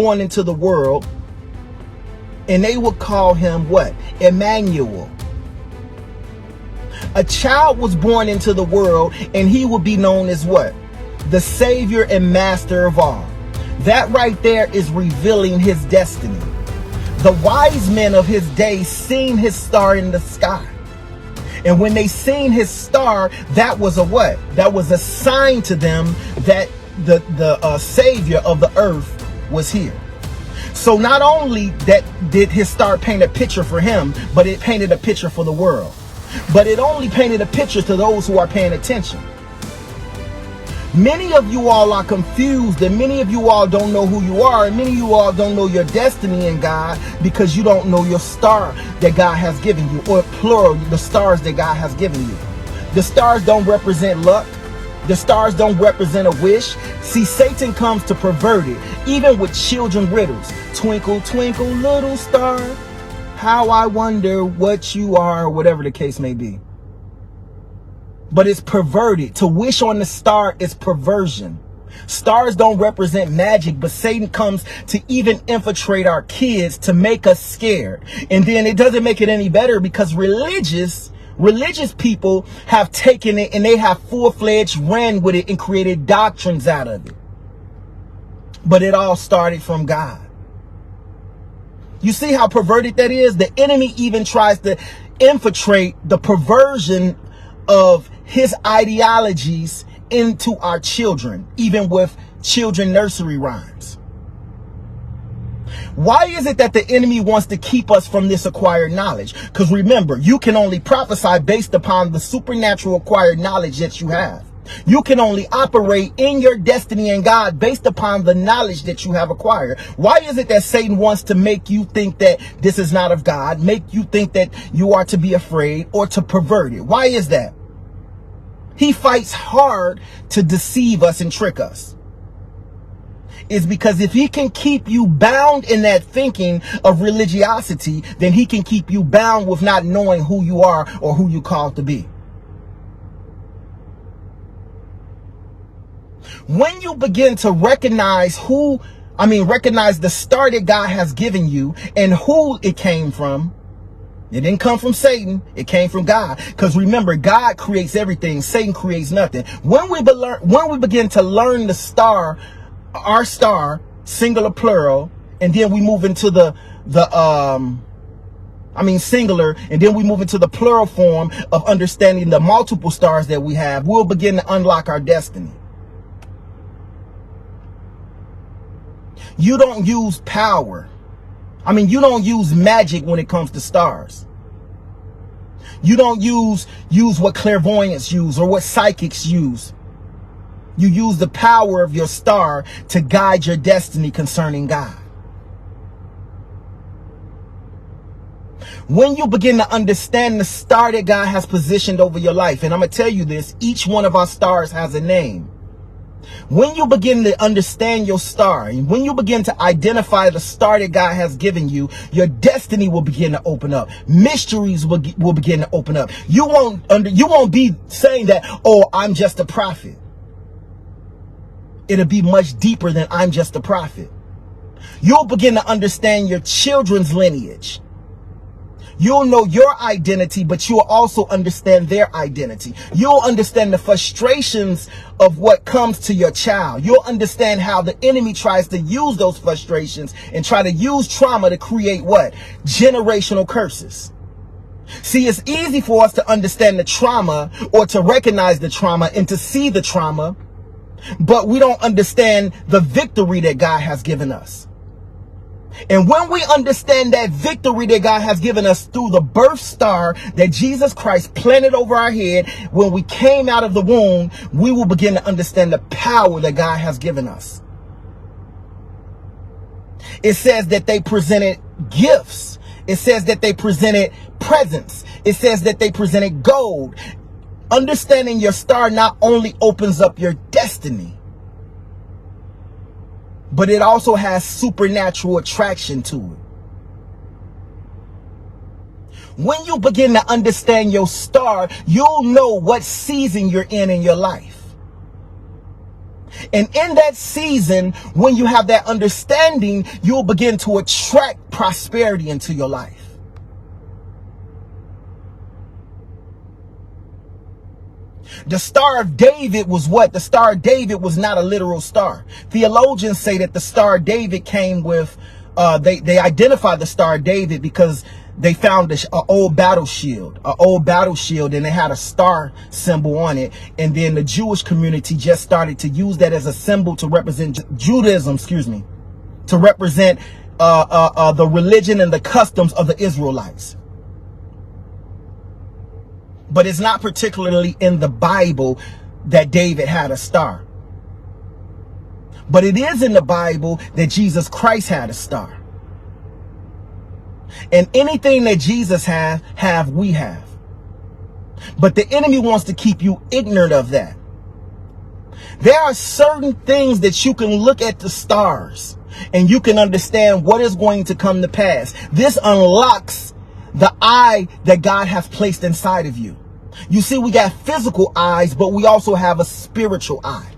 born into the world, and they would call him what? Emmanuel. A child was born into the world, and he would be known as what? The Savior and Master of all. That right there is revealing his destiny. The wise men of his day seen his star in the sky. And when they seen his star, that was a what? That was a sign to them that the Savior of the earth was here. So not only that did his star paint a picture for him, but it painted a picture for the world. But it only painted a picture to those who are paying attention. Many of you all are confused, and many of you all don't know who you are, and many of you all don't know your destiny in God because you don't know your star that God has given you, or plural, the stars that God has given you. The stars don't represent luck. The stars don't represent a wish. See, Satan comes to pervert it, even with children riddles. Twinkle, twinkle, little star, how I wonder what you are, whatever the case may be. But it's perverted. To wish on the star is perversion. Stars don't represent magic, but Satan comes to even infiltrate our kids to make us scared. And then it doesn't make it any better because religious people have taken it and they have full-fledged ran with it and created doctrines out of it. But it all started from God. You see how perverted that is? The enemy even tries to infiltrate the perversion of his ideologies into our children, even with children nursery rhymes. Why is it that the enemy wants to keep us from this acquired knowledge? Because remember, you can only prophesy based upon the supernatural acquired knowledge that you have. You can only operate in your destiny in God based upon the knowledge that you have acquired. Why is it that Satan wants to make you think that this is not of God, make you think that you are to be afraid or to pervert it? Why is that? He fights hard to deceive us and trick us. It's because if he can keep you bound in that thinking of religiosity, then he can keep you bound with not knowing who you are or who you called to be. When you begin to recognize recognize the star that God has given you and who it came from, it didn't come from Satan. It came from God. Because remember, God creates everything. Satan creates nothing. When we begin to learn the star, our star, singular, plural, and then we move into singular, and then we move into the plural form of understanding the multiple stars that we have, we'll begin to unlock our destiny. You don't use power. You don't use magic when it comes to stars. You don't use what clairvoyants use or what psychics use. You use the power of your star to guide your destiny concerning God. When you begin to understand the star that God has positioned over your life, and I'm going to tell you this, each one of our stars has a name. When you begin to understand your star, and when you begin to identify the star that God has given you, your destiny will begin to open up. Mysteries will begin to open up. You won't be saying that, oh, I'm just a prophet. It'll be much deeper than I'm just a prophet. You'll begin to understand your children's lineage. You'll know your identity, but you'll also understand their identity. You'll understand the frustrations of what comes to your child. You'll understand how the enemy tries to use those frustrations and try to use trauma to create what? Generational curses. See, it's easy for us to understand the trauma or to recognize the trauma and to see the trauma, but we don't understand the victory that God has given us. And when we understand that victory that God has given us through the birth star that Jesus Christ planted over our head when we came out of the womb, we will begin to understand the power that God has given us. It says that they presented gifts. It says that they presented presents. It says that they presented gold. Understanding your star not only opens up your destiny, but it also has supernatural attraction to it. When you begin to understand your star, you'll know what season you're in your life. And in that season, when you have that understanding, you'll begin to attract prosperity into your life. The Star of David was what? The Star of David was not a literal star. Theologians say that the Star of David came with, they identified the Star of David because they found an old battle shield, and it had a star symbol on it. And then the Jewish community just started to use that as a symbol to represent Judaism, to represent the religion and the customs of the Israelites. But it's not particularly in the Bible that David had a star. But it is in the Bible that Jesus Christ had a star. And anything that Jesus have, we have. But the enemy wants to keep you ignorant of that. There are certain things that you can look at the stars and you can understand what is going to come to pass. This unlocks the eye that God has placed inside of you. You see, we got physical eyes, but we also have a spiritual eye.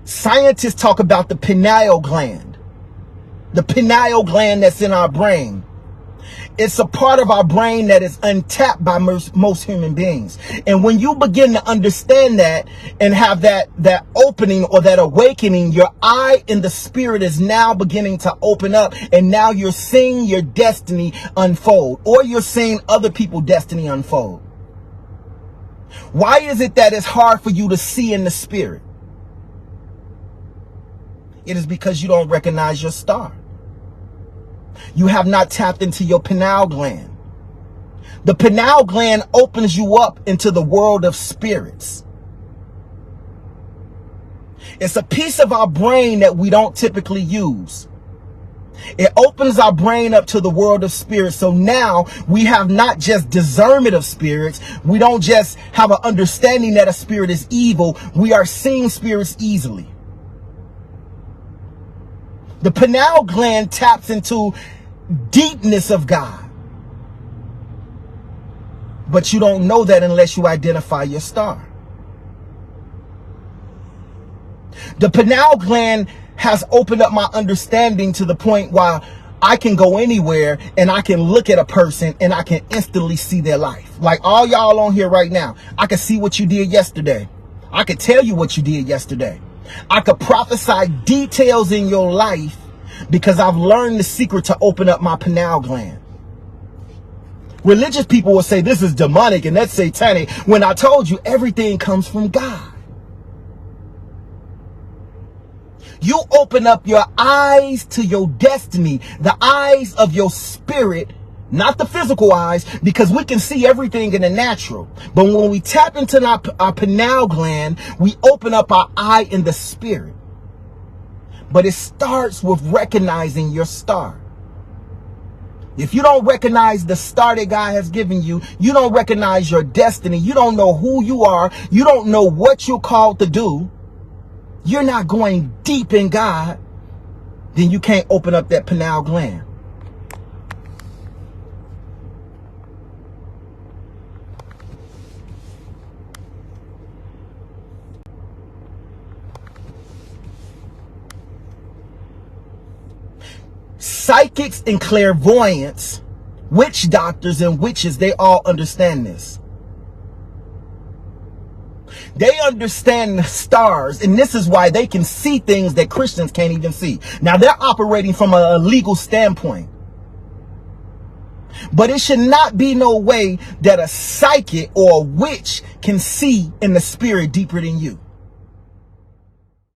Scientists talk about the pineal gland. The pineal gland that's in our brain. It's a part of our brain that is untapped by most human beings. And when you begin to understand that and have that opening or that awakening, your eye in the spirit is now beginning to open up. And now you're seeing your destiny unfold, or you're seeing other people's destiny unfold. Why is it that it's hard for you to see in the spirit? It is because you don't recognize your star. You have not tapped into your pineal gland. The pineal gland opens you up into the world of spirits. It's a piece of our brain that we don't typically use. It opens our brain up to the world of spirits. So now we have not just discernment of spirits. We don't just have an understanding that a spirit is evil. We are seeing spirits easily. The pineal gland taps into deepness of God. But you don't know that unless you identify your star. The pineal gland has opened up my understanding to the point where I can go anywhere and I can look at a person and I can instantly see their life. Like all y'all on here right now, I can see what you did yesterday. I can tell you what you did yesterday. I could prophesy details in your life because I've learned the secret to open up my pineal gland. Religious people will say this is demonic and that's satanic, when I told you everything comes from God. You open up your eyes to your destiny, the eyes of your spirit, not the physical eyes, because we can see everything in the natural. But when we tap into our pineal gland, we open up our eye in the spirit. But it starts with recognizing your star. If you don't recognize the star that God has given you, you don't recognize your destiny, you don't know who you are, you don't know what you're called to do, you're not going deep in God, then you can't open up that pineal gland. Psychics and clairvoyants, witch doctors and witches, they all understand this. They understand the stars, and this is why they can see things that Christians can't even see. Now, they're operating from a legal standpoint. But it should not be no way that a psychic or a witch can see in the spirit deeper than you.